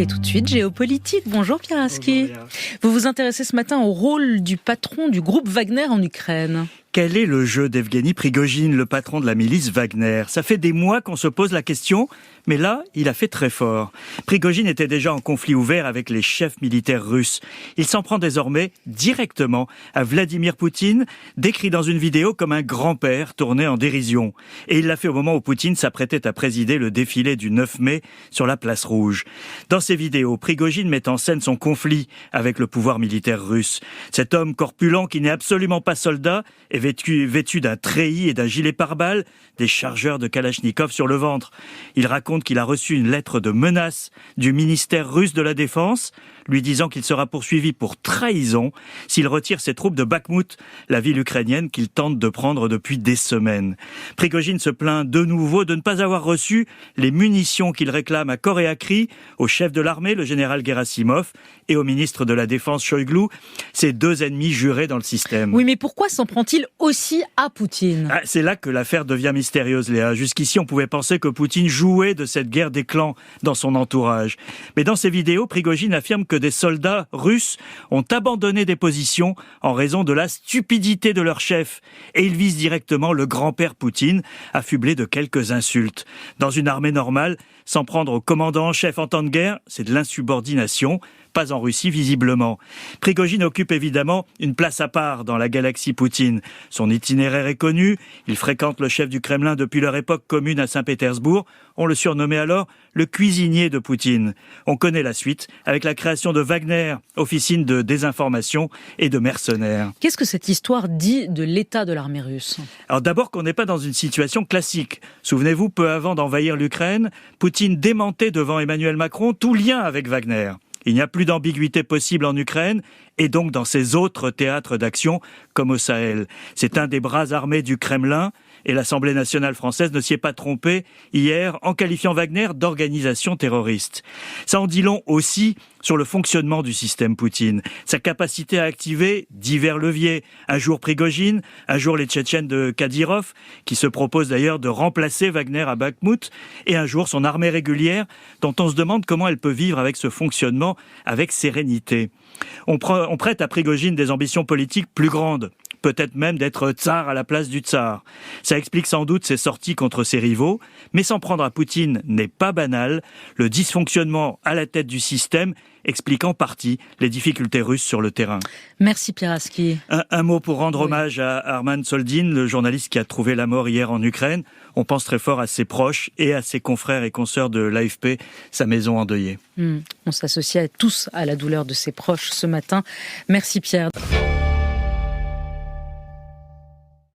Et tout de suite, géopolitique. Bonjour Pierre Aski. Vous vous intéressez ce matin au rôle du patron du groupe Wagner en Ukraine. Quel est le jeu d'Evgeny Prigojine, le patron de la milice Wagner ? Ça fait des mois qu'on se pose la question, mais là, il a fait très fort. Prigojine était déjà en conflit ouvert avec les chefs militaires russes. Il s'en prend désormais directement à Vladimir Poutine, décrit dans une vidéo comme un grand-père tourné en dérision. Et il l'a fait au moment où Poutine s'apprêtait à présider le défilé du 9 mai sur la place Rouge. Dans ces vidéos, Prigojine met en scène son conflit avec le pouvoir militaire russe. Cet homme corpulent qui n'est absolument pas soldat est vêtu d'un treillis et d'un gilet pare-balles, des chargeurs de Kalachnikov sur le ventre. Il raconte qu'il a reçu une lettre de menace du ministère russe de la Défense, lui disant qu'il sera poursuivi pour trahison s'il retire ses troupes de Bakhmout, la ville ukrainienne qu'il tente de prendre depuis des semaines. Prigojine se plaint de nouveau de ne pas avoir reçu les munitions qu'il réclame à corps et à cri au chef de l'armée, le général Gerasimov, et au ministre de la Défense, Shoigu, ses deux ennemis jurés dans le système. Oui, mais pourquoi s'en prend-il aussi à Poutine ? C'est là que l'affaire devient mystérieuse, Léa. Jusqu'ici, on pouvait penser que Poutine jouait de cette guerre des clans dans son entourage. Mais dans ses vidéos, Prigojine affirme que des soldats russes ont abandonné des positions en raison de la stupidité de leur chef. Et il vise directement le grand-père Poutine, affublé de quelques insultes. Dans une armée normale, s'en prendre au commandant en chef en temps de guerre, c'est de l'insubordination. Pas en Russie, visiblement. Prigojine occupe évidemment une place à part dans la galaxie Poutine. Son itinéraire est connu. Il fréquente le chef du Kremlin depuis leur époque commune à Saint-Pétersbourg. On le surnommait alors le cuisinier de Poutine. On connaît la suite avec la création de Wagner, officine de désinformation et de mercenaires. Qu'est-ce que cette histoire dit de l'état de l'armée russe ? Alors d'abord qu'on n'est pas dans une situation classique. Souvenez-vous, peu avant d'envahir l'Ukraine, Poutine démentait devant Emmanuel Macron tout lien avec Wagner. Il n'y a plus d'ambiguïté possible en Ukraine et donc dans ces autres théâtres d'action comme au Sahel. C'est un des bras armés du Kremlin et l'Assemblée nationale française ne s'y est pas trompée hier en qualifiant Wagner d'organisation terroriste. Ça en dit long aussi sur le fonctionnement du système Poutine, sa capacité à activer divers leviers. Un jour Prigojine, un jour les Tchétchènes de Kadyrov, qui se proposent d'ailleurs de remplacer Wagner à Bakhmout, et un jour son armée régulière, dont on se demande comment elle peut vivre avec ce fonctionnement avec sérénité. On prête à Prigojine des ambitions politiques plus grandes, peut-être même d'être tsar à la place du tsar. Ça explique sans doute ses sorties contre ses rivaux, mais s'en prendre à Poutine n'est pas banal. Le dysfonctionnement à la tête du système explique en partie les difficultés russes sur le terrain. Merci Pierre Aski. Un mot pour rendre hommage à Arman Soldin, le journaliste qui a trouvé la mort hier en Ukraine. On pense très fort à ses proches et à ses confrères et consoeurs de l'AFP, sa maison endeuillée. On s'associe tous à la douleur de ses proches ce matin. Merci Pierre.